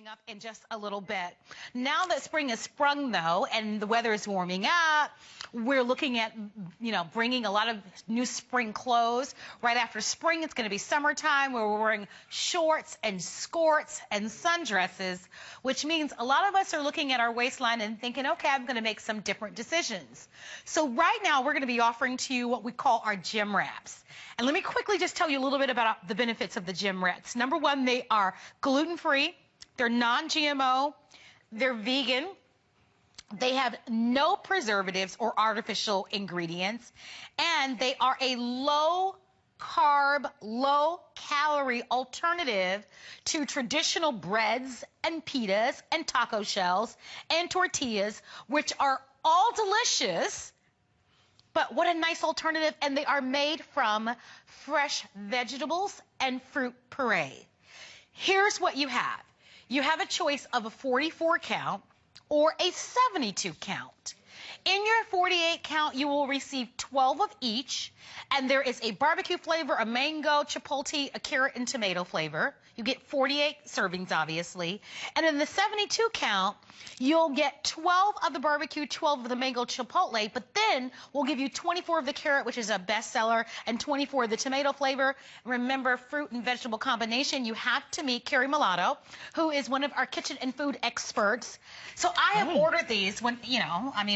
coming up in just a little bit. Now that spring has sprung, though, and the weather is warming up, we're looking at, bringing a lot of new spring clothes. Right after spring, it's going to be summertime where we're wearing shorts and skirts and sundresses, which means a lot of us are looking at our waistline and thinking, okay, I'm going to make some different decisions. So right now, we're going to be offering to you what we call our GemWraps. And let me quickly just tell you a little bit about the benefits of the GemWraps. Number one, they are gluten-free, they're non-GMO, they're vegan, they have no preservatives or artificial ingredients, and they are a low-carb, low-calorie alternative to traditional breads and pitas and taco shells and tortillas, which are all delicious. But what a nice alternative, and they are made from fresh vegetables and fruit puree. Here's what you have. You have a choice of a 44 count or a 72 count. In your 48 count, you will receive 12 of each, and there is a barbecue flavor, a mango, chipotle, a carrot, and tomato flavor. You get 48 servings, obviously. And in the 72 count, you'll get 12 of the barbecue, 12 of the mango chipotle, but then we'll give you 24 of the carrot, which is a bestseller, and 24 of the tomato flavor. Remember, fruit and vegetable combination. You have to meet Carrie Mulatto, who is one of our kitchen and food experts. So I have ordered these when,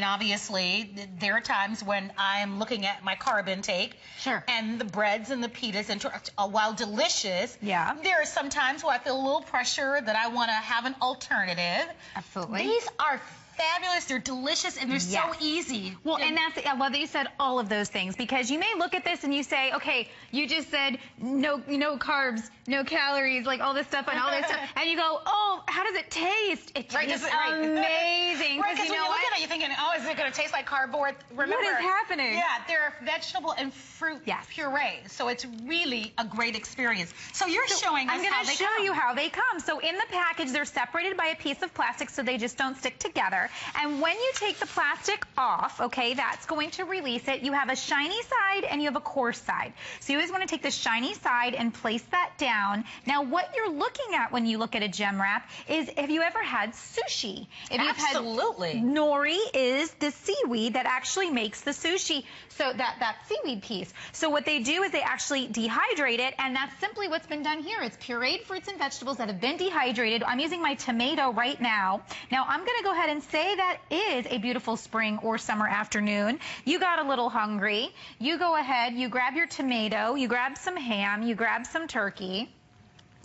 obviously, there are times when I'm looking at my carb intake. Sure. And the breads and the pitas, and while delicious, yeah, there are some times where I feel a little pressure that I want to have an alternative. Absolutely. These are fabulous, they're delicious, and they're so easy. Well, and I love that you said all of those things, because you may look at this and you say, okay, you just said no carbs, no calories, like all this stuff and all this stuff, and you go, oh, how does it taste? It tastes amazing. Right, because when you look at it, you're thinking, oh, is it going to taste like cardboard? Remember, what is happening? Yeah, they're vegetable and fruit puree, so it's really a great experience. So you're showing us how they come. I'm going to show you how they come. So in the package, they're separated by a piece of plastic so they just don't stick together. And when you take the plastic off, okay, that's going to release it. You have a shiny side and you have a coarse side. So you always want to take the shiny side and place that down. Now, what you're looking at when you look at a GemWrap is, have you ever had sushi? Absolutely. Nori is the seaweed that actually makes the sushi. So that seaweed piece. So what they do is they actually dehydrate it, and that's simply what's been done here. It's pureed fruits and vegetables that have been dehydrated. I'm using my tomato right now. Now, I'm going to go ahead and say that is a beautiful spring or summer afternoon. You got a little hungry. You go ahead, you grab your tomato, you grab some ham, you grab some turkey,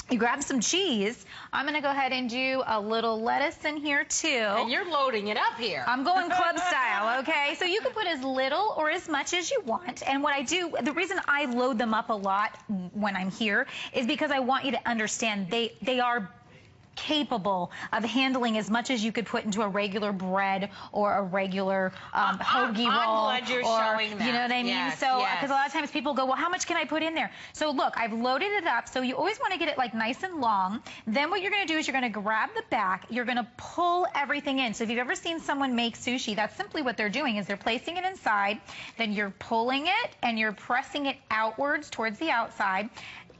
you grab some cheese. I'm going to go ahead and do a little lettuce in here, too. And you're loading it up here. I'm going club style, okay? So you can put as little or as much as you want. And what I do, the reason I load them up a lot when I'm here is because I want you to understand they are capable of handling as much as you could put into a regular bread or a regular hoagie roll. I'm glad you're showing that. You know what I mean? Yes, so, because a lot of times people go, well, how much can I put in there? So look, I've loaded it up. So you always want to get it like nice and long. Then what you're going to do is you're going to grab the back. You're going to pull everything in. So if you've ever seen someone make sushi, that's simply what they're doing, is they're placing it inside. Then you're pulling it and you're pressing it outwards towards the outside.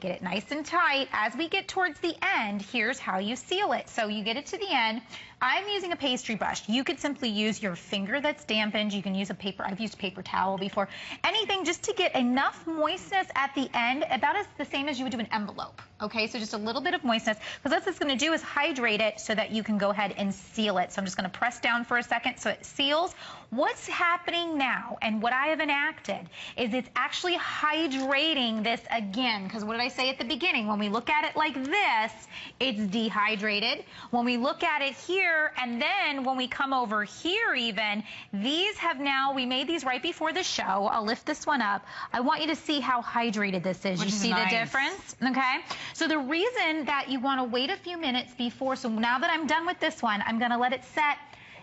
Get it nice and tight. As we get towards the end, here's how you seal it. So you get it to the end. I'm using a pastry brush. You could simply use your finger that's dampened. You can use a paper. I've used paper towel before. Anything just to get enough moistness at the end, about the same as you would do an envelope. Okay, so just a little bit of moistness, because what it's going to do is hydrate it so that you can go ahead and seal it. So I'm just going to press down for a second so it seals. What's happening now, and what I have enacted, is it's actually hydrating this again, because what did I say at the beginning? When we look at it like this, it's dehydrated. When we look at it here, and then when we come over here even, these have now, we made these right before the show. I'll lift this one up. I want you to see how hydrated this is. You see the difference? Okay. So the reason that you want to wait a few minutes before, so now that I'm done with this one, I'm going to let it set.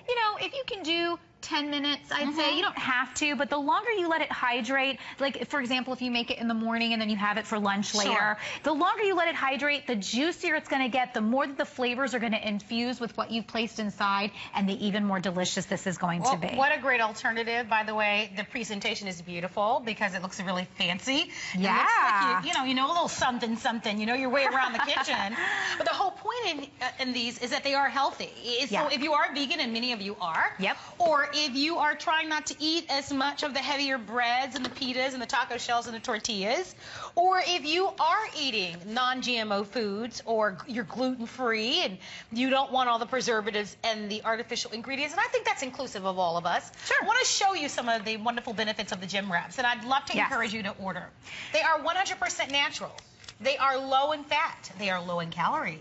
You know, if you can do 10 minutes, I'd say. You don't have to, but the longer you let it hydrate, like for example, if you make it in the morning and then you have it for lunch later, the longer you let it hydrate, the juicier it's going to get, the more that the flavors are going to infuse with what you've placed inside, and the even more delicious this is going to be. What a great alternative, by the way. The presentation is beautiful because it looks really fancy. Yeah. It looks like you know, a little something, something, you know your way around the kitchen. But the whole point in these is that they are healthy. So if you are vegan, and many of you are, or if you are trying not to eat as much of the heavier breads and the pitas and the taco shells and the tortillas, or if you are eating non-GMO foods, or you're gluten-free and you don't want all the preservatives and the artificial ingredients, and I think that's inclusive of all of us. I want to show you some of the wonderful benefits of the GemWraps, and I'd love to encourage you to order. They are 100% natural. They are low in fat. They are low in calorie.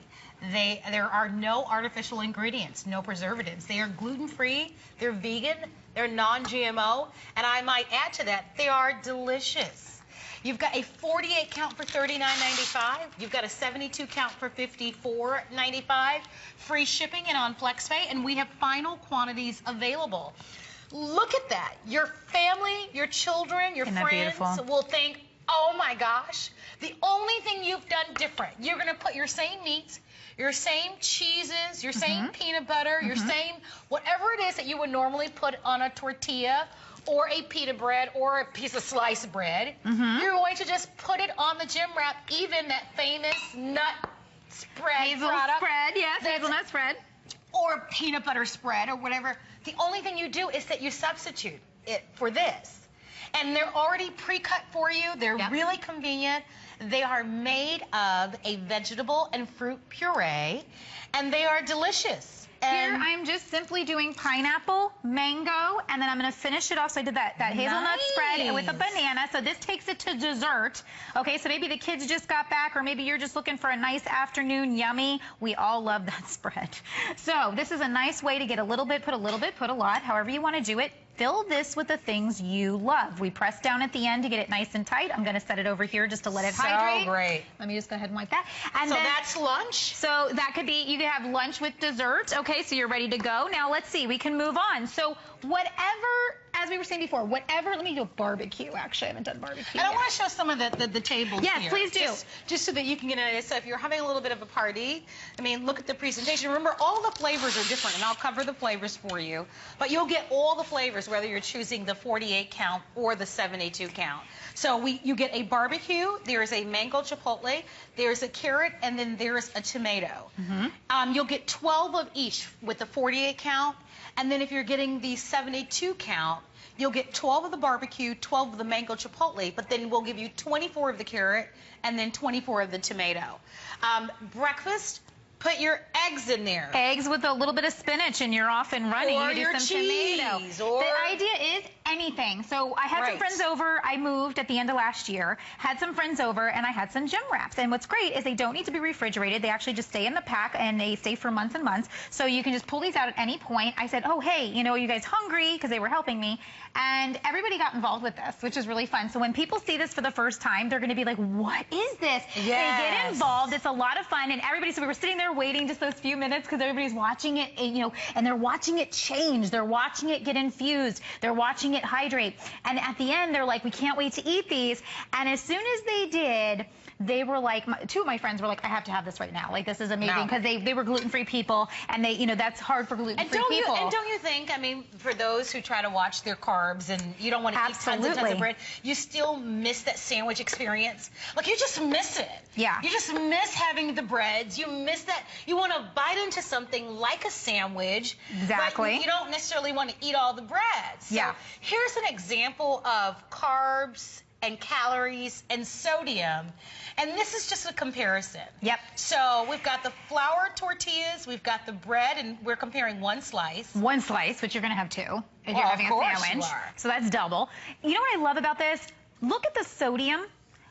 There are no artificial ingredients, no preservatives. They are gluten-free, they're vegan, they're non-GMO, and I might add to that, they are delicious. You've got a 48 count for $39.95. You've got a 72 count for $54.95. Free shipping and on FlexPay, and we have final quantities available. Look at that. Your family, your children, your friends will think, oh my gosh, the only thing you've done different, you're going to put your same meats, your same cheeses, your same peanut butter, your same whatever it is that you would normally put on a tortilla or a pita bread or a piece of sliced bread. You're going to just put it on the GemWrap, even that famous nut spread product. Hazelnut spread. Or peanut butter spread or whatever. The only thing you do is that you substitute it for this. And they're already pre-cut for you. They're really convenient. They are made of a vegetable and fruit puree, and they are delicious. Here, I'm just simply doing pineapple, mango, and then I'm going to finish it off. So I did that hazelnut spread with a banana. So this takes it to dessert. Okay, so maybe the kids just got back, or maybe you're just looking for a nice afternoon yummy. We all love that spread. So this is a nice way to get a little bit, put a lot, however you want to do it. Fill this with the things you love. We press down at the end to get it nice and tight. I'm going to set it over here just to let it hydrate. So great. Let me just go ahead and wipe that. And so that's lunch? So that could be, you could have lunch with dessert. Okay, so you're ready to go. Now let's see, we can move on. So whatever, as we were saying before, whatever, let me do a barbecue. Actually, I haven't done barbecue And I want to show some of the tables here. Yes, please do. Just so that you can get an idea. So if you're having a little bit of a party, I mean, look at the presentation. Remember, all the flavors are different, and I'll cover the flavors for you. But you'll get all the flavors, whether you're choosing the 48 count or the 72 count. So you get a barbecue, there's a mango chipotle, there's a carrot, and then there's a tomato. You'll get 12 of each with the 48 count. And then if you're getting the 72 count, you'll get 12 of the barbecue, 12 of the mango chipotle, but then we'll give you 24 of the carrot and then 24 of the tomato. Breakfast, put your eggs in there. Eggs with a little bit of spinach and you're off and running. Or you do your some cheese. Tomato. The idea is anything. So I had some friends over. I moved at the end of last year, had some friends over, and I had some GemWraps. And what's great is they don't need to be refrigerated. They actually just stay in the pack, and they stay for months and months. So you can just pull these out at any point. I said, oh, hey, you know, are you guys hungry? Because they were helping me. And everybody got involved with this, which is really fun. So when people see this for the first time, they're going to be like, what is this? They get involved. It's a lot of fun. And everybody, so we were sitting there waiting just those few minutes because everybody's watching it, you know, and they're watching it change. They're watching it get infused. They're watching it hydrate. And at the end, they're like, we can't wait to eat these. And as soon as they did, they were like, two of my friends were like, I have to have this right now. Like, this is amazing, because they were gluten-free people, and they, you know, that's hard for gluten-free people. And don't you think, I mean, for those who try to watch their carbs and you don't want to eat tons and tons of bread, you still miss that sandwich experience? Like, you just miss it. Yeah. You just miss having the breads. You miss that. You want to bite into something like a sandwich. Exactly. But you don't necessarily want to eat all the bread. So here's an example of carbs and calories and sodium. And this is just a comparison. Yep. So we've got the flour tortillas, we've got the bread, and we're comparing one slice. One slice, which you're going to have two if you're having a sandwich. So that's double. You know what I love about this? Look at the sodium.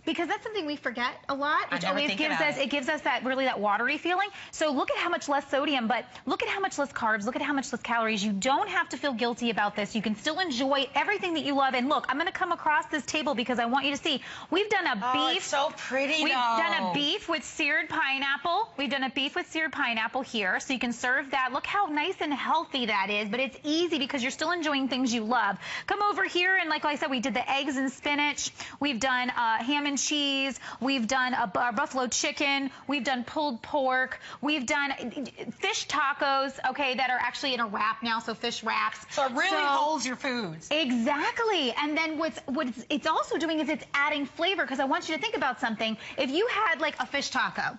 Because that's something we forget a lot, which always gives us that watery feeling. So look at how much less sodium, but look at how much less carbs, look at how much less calories. You don't have to feel guilty about this. You can still enjoy everything that you love. And look, I'm going to come across this table because I want you to see. We've done a beef. Oh, it's so pretty. We've done a beef with seared pineapple. We've done a beef with seared pineapple here, so you can serve that. Look how nice and healthy that is, but it's easy because you're still enjoying things you love. Come over here, and like I said, we did the eggs and spinach. We've done ham and cheese. We've done a buffalo chicken. We've done pulled pork. We've done fish tacos, okay, that are actually in a wrap now, so fish wraps. So it really holds your foods. Exactly. And then what it's also doing is it's adding flavor, because I want you to think about something. If you had like a fish taco,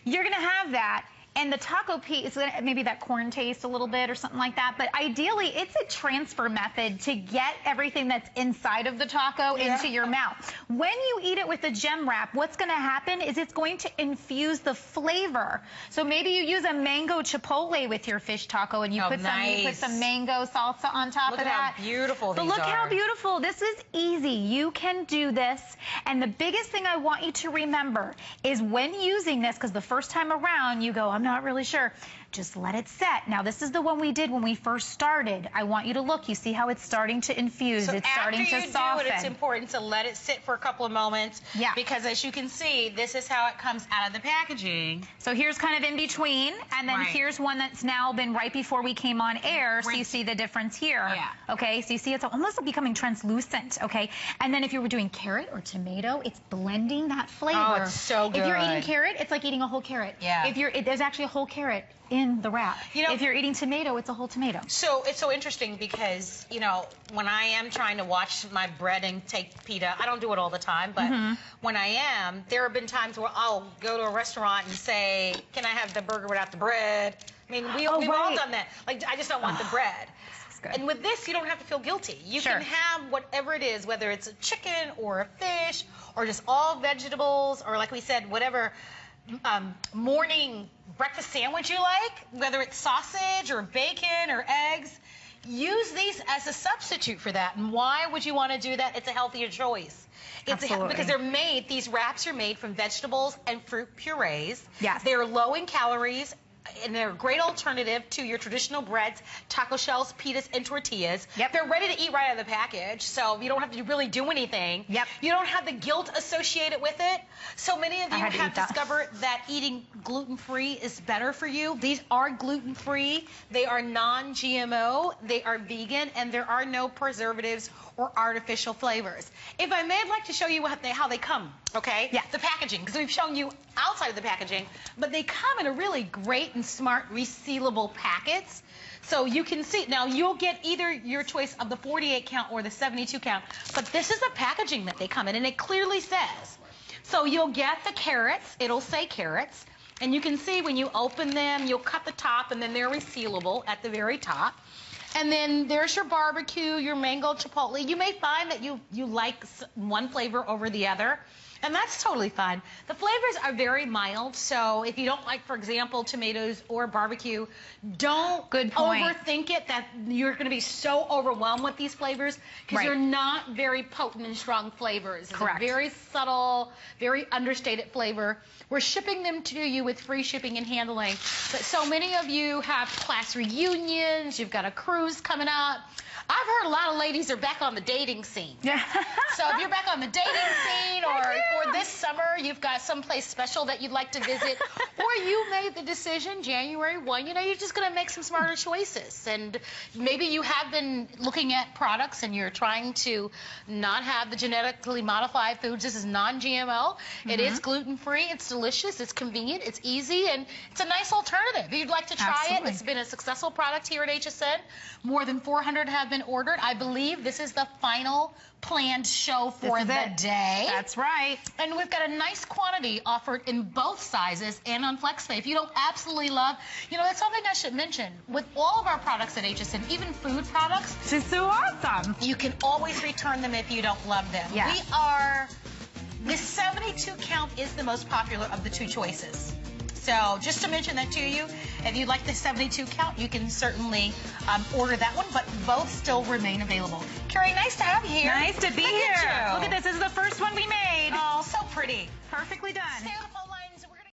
you're going to have that. And the taco piece, maybe that corn taste a little bit or something like that. But ideally, it's a transfer method to get everything that's inside of the taco into your mouth. When you eat it with the GemWrap, what's going to happen is it's going to infuse the flavor. So maybe you use a mango chipotle with your fish taco, and you put some mango salsa on top of that. Look how beautiful these are. But look how beautiful. This is easy. You can do this. And the biggest thing I want you to remember is when using this, because the first time around you go, I'm not really sure. Just let it set. Now, this is the one we did when we first started. I want you to look. You see how it's starting to infuse. It's starting to soften. After you do it, it's important to let it sit for a couple of moments. Yeah. Because as you can see, this is how it comes out of the packaging. So here's kind of in between, and then here's one that's now been right before we came on air. So you see the difference here. Yeah. Okay. So you see it's almost becoming translucent. Okay. And then if you were doing carrot or tomato, it's blending that flavor. Oh, it's so good. If you're eating carrot, it's like eating a whole carrot. Yeah. There's actually a whole carrot in the wrap. You know, if you're eating tomato, it's a whole tomato. So it's so interesting because, you know, when I am trying to watch my bread and take pita, I don't do it all the time, but when I am, there have been times where I'll go to a restaurant and say, can I have the burger without the bread? I mean, we've all done that. Like, I just don't want the bread. And with this, you don't have to feel guilty. You can have whatever it is, whether it's a chicken or a fish or just all vegetables or, like we said, whatever morning breakfast sandwich you like, whether it's sausage or bacon or eggs. Use these as a substitute for that. And why would you want to do that? It's a healthier choice. Because these wraps are made from vegetables and fruit purees. Yes. They're low in calories. And they're a great alternative to your traditional breads, taco shells, pitas, and tortillas. Yep. They're ready to eat right out of the package, so you don't have to really do anything. Yep. You don't have the guilt associated with it. So many of you have discovered that eating gluten-free is better for you. These are gluten-free. They are non-GMO. They are vegan, and there are no preservatives or artificial flavors. If I may, I'd like to show you how they come, okay? Yeah. The packaging, because we've shown you outside of the packaging, but they come in a really great and smart resealable packets. So you can see, now you'll get either your choice of the 48 count or the 72 count, but this is the packaging that they come in, and it clearly says. So you'll get the carrots, it'll say carrots, and you can see when you open them, you'll cut the top, and then they're resealable at the very top. And then there's your barbecue, your mango chipotle. You may find that you like one flavor over the other, and that's totally fine. The flavors are very mild, so if you don't like, for example, tomatoes or barbecue, don't overthink it that you're going to be so overwhelmed with these flavors, because they're not very potent and strong flavors. It's a very subtle, very understated flavor. We're shipping them to you with free shipping and handling. But so many of you have class reunions, you've got a cruise coming up. I've heard a lot of ladies are back on the dating scene. Yeah. So if you're back on the dating scene, or this summer you've got someplace special that you'd like to visit, or you made the decision January 1, you know, you're just going to make some smarter choices. And maybe you have been looking at products and you're trying to not have the genetically modified foods. This is non-GMO. It is gluten-free. It's delicious. It's convenient. It's easy. And it's a nice alternative. If you'd like to try it, it's been a successful product here at HSN. More than 400 have been ordered. I believe this is the final planned show for the day. That's right. And we've got a nice quantity offered in both sizes and on FlexPay. If you don't absolutely love, you know, that's something I should mention. With all of our products at HSN, even food products, this is so awesome. You can always return them if you don't love them. Yeah. The 72 count is the most popular of the two choices. So just to mention that to you, if you'd like the 72 count, you can certainly order that one, but both still remain available. Carrie, nice to have you here. Nice to be here. Look at this. This is the first one we made. Oh, Perfectly done.